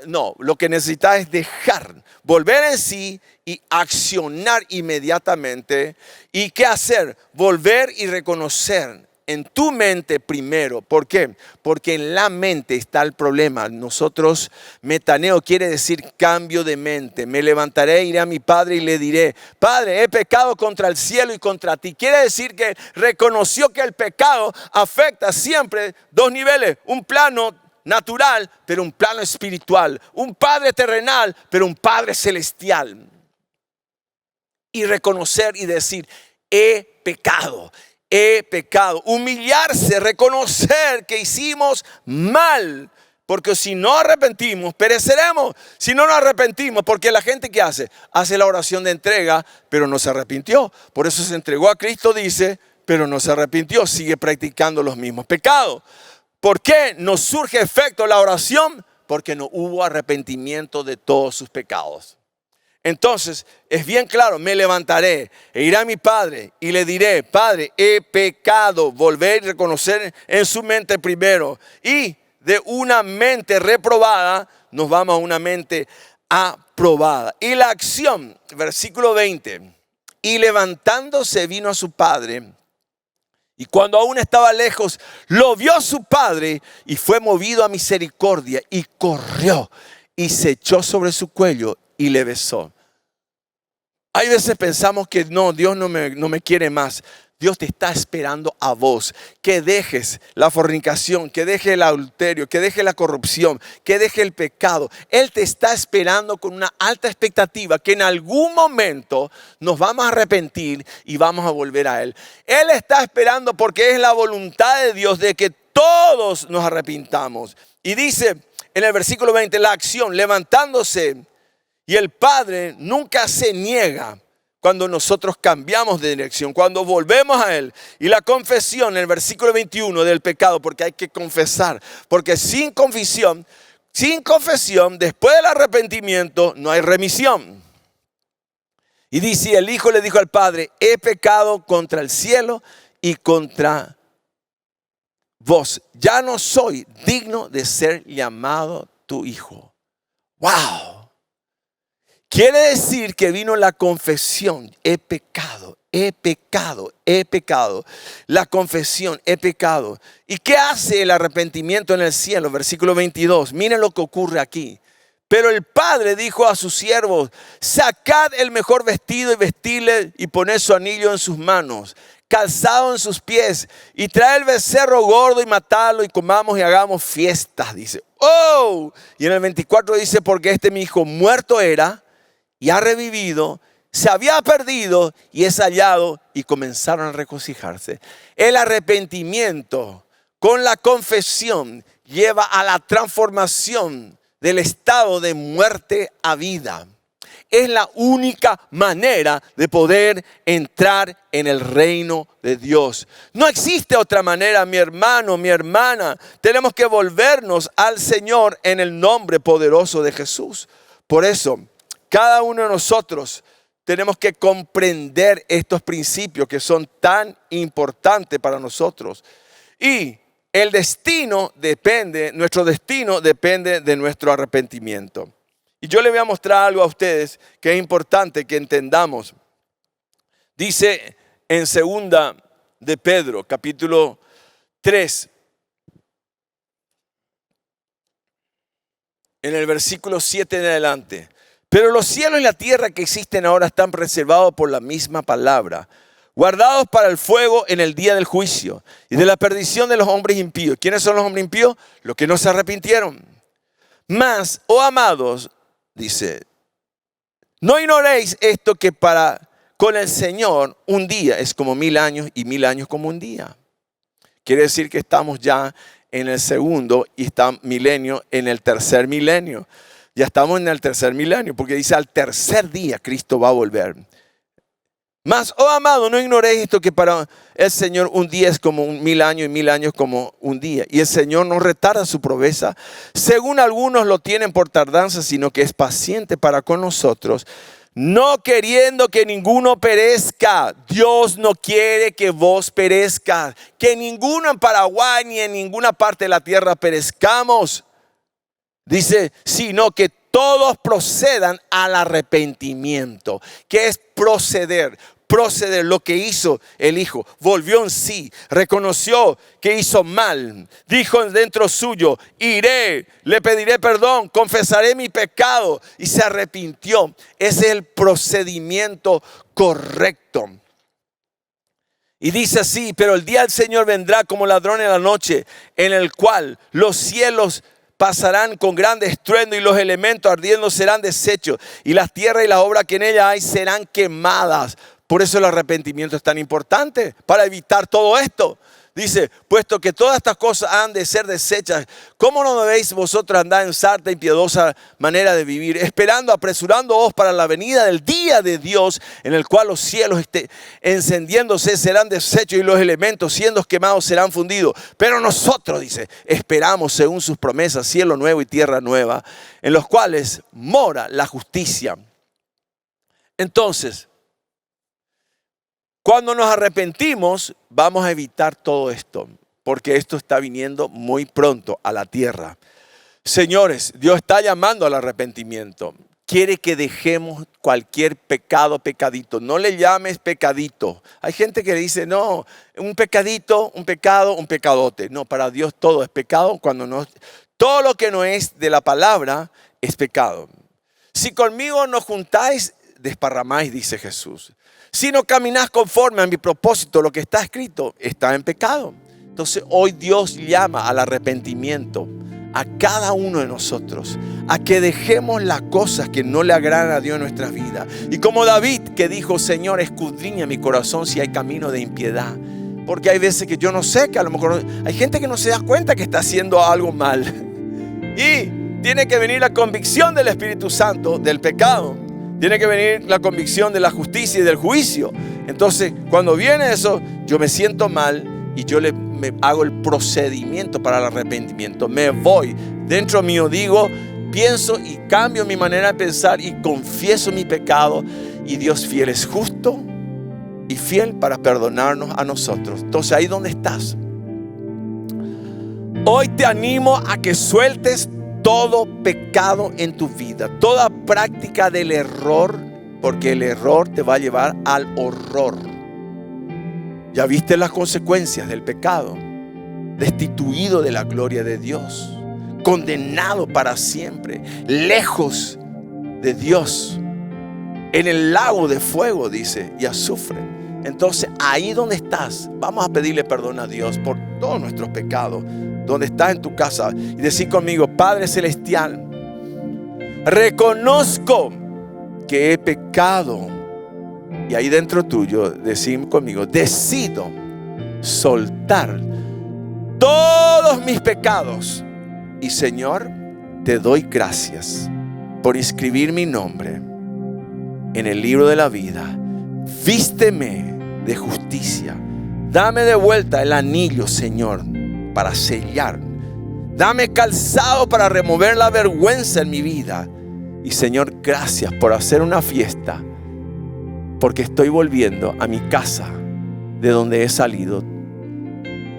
no, lo que necesita es dejar, volver en sí y accionar inmediatamente. ¿Y qué hacer? Volver y reconocer en tu mente primero. ¿Por qué? Porque en la mente está el problema. Nosotros, metaneo quiere decir cambio de mente. Me levantaré, iré a mi padre y le diré: Padre, he pecado contra el cielo y contra ti. Quiere decir que reconoció que el pecado afecta siempre dos niveles. Un plano natural, pero un plano espiritual. Un padre terrenal, pero un padre celestial. Y reconocer y decir: he pecado. He pecado. Humillarse, reconocer que hicimos mal. Porque si no arrepentimos, pereceremos. Si no nos arrepentimos, porque la gente ¿qué hace? Hace la oración de entrega, pero no se arrepintió. Por eso se entregó a Cristo, dice, pero no se arrepintió. Sigue practicando los mismos pecados. ¿Por qué no surge efecto la oración? Porque no hubo arrepentimiento de todos sus pecados. Entonces, es bien claro, me levantaré e iré a mi padre y le diré: Padre, he pecado. Volver y reconocer en su mente primero. Y de una mente reprobada, nos vamos a una mente aprobada. Y la acción, versículo 20. Y levantándose vino a su padre. Y cuando aún estaba lejos, lo vio su padre y fue movido a misericordia. Y corrió y se echó sobre su cuello y le besó. Hay veces pensamos que no, Dios no me quiere más. Dios te está esperando a vos, que dejes la fornicación, que dejes el adulterio, que dejes la corrupción, que dejes el pecado. Él te está esperando con una alta expectativa que en algún momento nos vamos a arrepentir y vamos a volver a Él. Él está esperando porque es la voluntad de Dios de que todos nos arrepintamos. Y dice en el versículo 20, la acción, levantándose. Y el Padre nunca se niega cuando nosotros cambiamos de dirección, cuando volvemos a Él. Y la confesión, en el versículo 21 del pecado, porque hay que confesar. Porque sin confesión, después del arrepentimiento, no hay remisión. Y dice, el Hijo le dijo al Padre: he pecado contra el cielo y contra vos. Ya no soy digno de ser llamado tu hijo. ¡Wow! Quiere decir que vino la confesión: he pecado, he pecado, he pecado. La confesión: he pecado. ¿Y qué hace el arrepentimiento en el cielo? Versículo 22. Miren lo que ocurre aquí. Pero el Padre dijo a sus siervos: sacad el mejor vestido y vestidle y poned su anillo en sus manos, calzado en sus pies, y trae el becerro gordo y matadlo y comamos y hagamos fiestas. Dice, ¡oh! Y en el 24 dice: porque este mi hijo muerto era y ha revivido, se había perdido y es hallado. Y comenzaron a regocijarse. El arrepentimiento con la confesión lleva a la transformación del estado de muerte a vida. Es la única manera de poder entrar en el reino de Dios. No existe otra manera, mi hermano, mi hermana. Tenemos que volvernos al Señor en el nombre poderoso de Jesús. Por eso, cada uno de nosotros tenemos que comprender estos principios que son tan importantes para nosotros. Y el destino depende, nuestro destino depende de nuestro arrepentimiento. Y yo les voy a mostrar algo a ustedes que es importante que entendamos. Dice en segunda de Pedro, capítulo 3, en el versículo 7 en adelante. Pero los cielos y la tierra que existen ahora están preservados por la misma palabra, guardados para el fuego en el día del juicio y de la perdición de los hombres impíos. ¿Quiénes son los hombres impíos? Los que no se arrepintieron. Mas, oh amados, dice, no ignoréis esto, que con el Señor un día es como 1000 años y 1000 años como un día. Quiere decir que estamos ya en el segundo y está milenio en el tercer milenio. Ya estamos en el tercer milenio, porque dice al tercer día Cristo va a volver. Mas, oh amado, no ignoréis esto, que para el Señor un día es como 1000 años y 1000 años como un día. Y el Señor no retarda su promesa, según algunos lo tienen por tardanza, sino que es paciente para con nosotros, no queriendo que ninguno perezca. Dios no quiere que vos perezcas, que ninguno en Paraguay ni en ninguna parte de la tierra perezcamos. Dice, sino que todos procedan al arrepentimiento. ¿Qué es proceder? proceder, lo que hizo el hijo. Volvió en sí, reconoció que hizo mal. Dijo dentro suyo, iré, le pediré perdón, confesaré mi pecado. Y se arrepintió. Ese es el procedimiento correcto. Y dice así, pero el día del Señor vendrá como ladrón en la noche, en el cual los cielos pasarán con grande estruendo y los elementos ardiendo serán deshechos y la tierra y la obra que en ella hay serán quemadas. Por eso el arrepentimiento es tan importante, para evitar todo esto. Dice, puesto que todas estas cosas han de ser deshechas, ¿cómo no debéis vosotros andar en sarta y piadosa manera de vivir, esperando, apresurándoos para la venida del día de Dios, en el cual los cielos encendiéndose serán deshechos y los elementos siendo quemados serán fundidos? Pero nosotros, dice, esperamos según sus promesas, cielo nuevo y tierra nueva, en los cuales mora la justicia. Entonces, cuando nos arrepentimos, vamos a evitar todo esto, porque esto está viniendo muy pronto a la tierra. Señores, Dios está llamando al arrepentimiento. Quiere que dejemos cualquier pecado, pecadito. No le llames pecadito. Hay gente que dice, no, un pecadito, un pecado, un pecadote. No, para Dios todo es pecado. Todo lo que no es de la palabra es pecado. Si conmigo no juntáis, desparramáis, dice Jesús. Si no caminás conforme a mi propósito, lo que está escrito está en pecado. Entonces hoy Dios llama al arrepentimiento a cada uno de nosotros, a que dejemos las cosas que no le agradan a Dios en nuestras vidas. Y como David que dijo, Señor, escudriña mi corazón si hay camino de impiedad. Porque hay veces que yo no sé, que a lo mejor hay gente que no se da cuenta que está haciendo algo mal. Y tiene que venir la convicción del Espíritu Santo del pecado. Tiene que venir la convicción de la justicia y del juicio. Entonces, cuando viene eso, yo me siento mal y yo me hago el procedimiento para el arrepentimiento. Me voy. Dentro mío digo, pienso y cambio mi manera de pensar y confieso mi pecado. Y Dios fiel es justo y fiel para perdonarnos a nosotros. Entonces, ahí donde estás. Hoy te animo a que sueltes todo pecado en tu vida, toda práctica del error, porque el error te va a llevar al horror. Ya viste las consecuencias del pecado, destituido de la gloria de Dios, condenado para siempre, lejos de Dios, en el lago de fuego, dice, y azufre. Entonces, ahí donde estás, vamos a pedirle perdón a Dios por todos nuestros pecados. Donde estás en tu casa y decir conmigo, Padre Celestial, reconozco que he pecado. Y ahí dentro tuyo, decir conmigo, decido soltar todos mis pecados. Y Señor, te doy gracias por inscribir mi nombre en el libro de la vida. Vísteme de justicia. Dame de vuelta el anillo, Señor, para sellar. Dame calzado para remover la vergüenza en mi vida. Y Señor, gracias por hacer una fiesta, porque estoy volviendo a mi casa de donde he salido,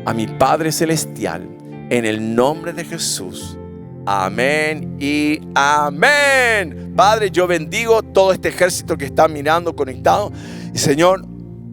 a mi Padre Celestial, en el nombre de Jesús. Amén y amén. Padre, yo bendigo todo este ejército que está mirando, conectado. Y Señor,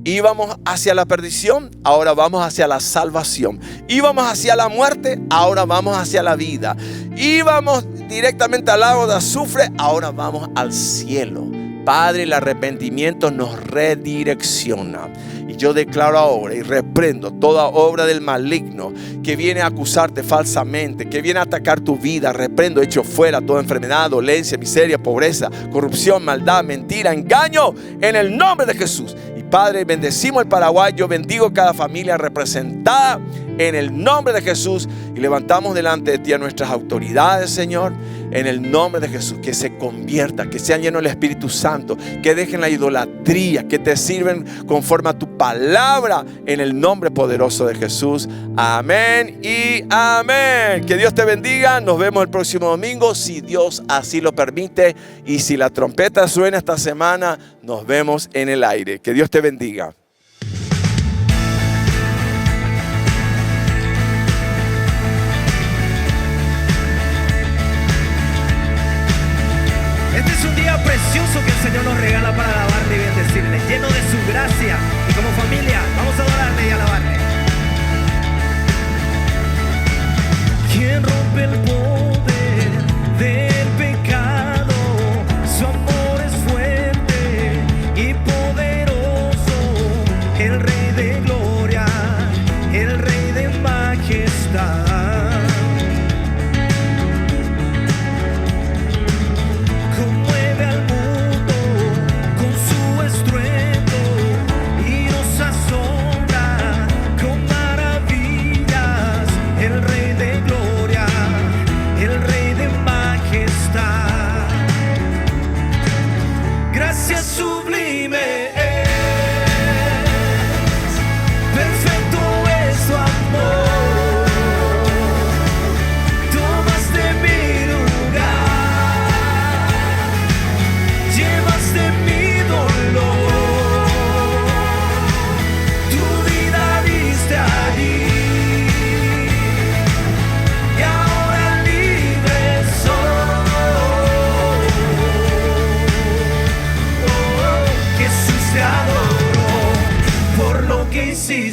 íbamos hacia la perdición, ahora vamos hacia la salvación. Íbamos hacia la muerte, ahora vamos hacia la vida. Íbamos directamente al lago de azufre, ahora vamos al cielo. Padre, el arrepentimiento nos redirecciona. Y yo declaro ahora y reprendo toda obra del maligno que viene a acusarte falsamente, que viene a atacar tu vida. Reprendo, echo fuera toda enfermedad, dolencia, miseria, pobreza, corrupción, maldad, mentira, engaño, en el nombre de Jesús. Y Padre, bendecimos el Paraguay. Yo bendigo cada familia representada en el nombre de Jesús. Y levantamos delante de ti a nuestras autoridades, Señor, en el nombre de Jesús. Que se conviertan, que sean llenos del Espíritu Santo, que dejen la idolatría, que te sirven conforme a tu palabra, en el nombre poderoso de Jesús. Amén y amén. Que Dios te bendiga. Nos vemos el próximo domingo, si Dios así lo permite. Y si la trompeta suena esta semana, nos vemos en el aire. Que Dios te bendiga. Este es un día precioso que el Señor nos regala para alabarle y bendecirle, lleno de su gracia.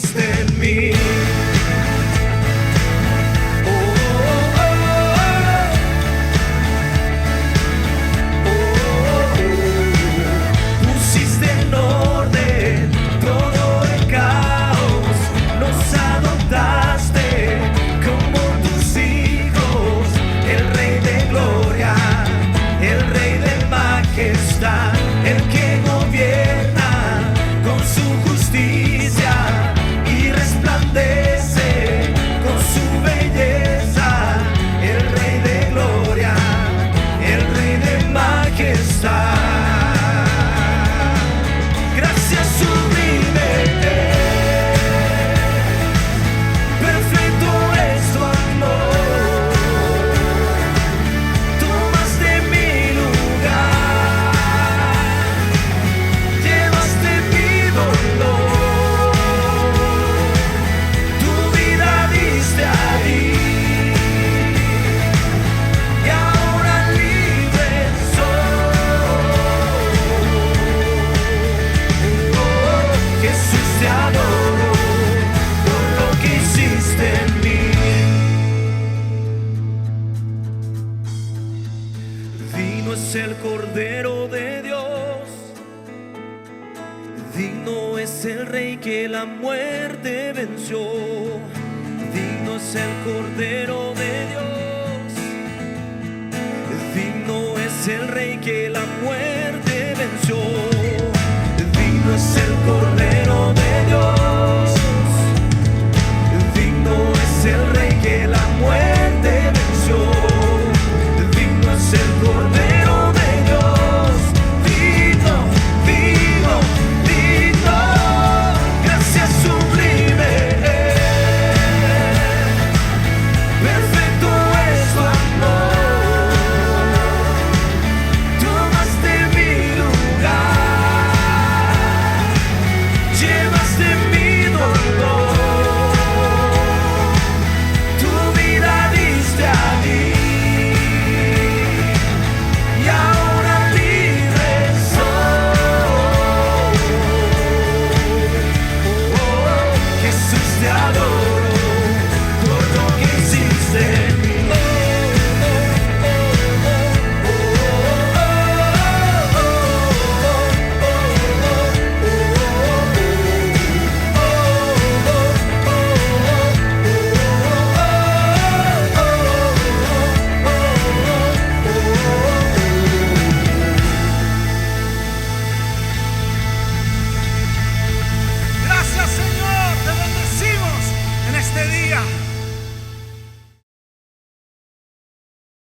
hiciste en mí. Pusiste en orden todo el caos, nos adoptaste como tus hijos, el Rey de gloria, el Rey de majestad, el que gobierna con su justicia y resplandece con su belleza, el Rey de gloria, el Rey de majestad. Gracias sublime, perfecto es tu amor. Tomaste mi lugar, llevaste mi dolor, tu vida diste ahí, y ahora libre soy. Jesús, te adoro por lo que hiciste en mí. Digno es el Cordero de Dios, digno es el Rey que la muerte venció. Digno es el Cordero de Dios, digno es el Rey que la muerte venció. Digno es el Cordero de Dios, digno es el Rey que la muerte venció. Digno es el Cordero de Dios, digno, digno, digno. Gracias sublime, perfecto es tu amor. Tomaste mi lugar, llevaste mi dolor, tu vida diste a mí, y ahora libre soy. Jesús, te adoro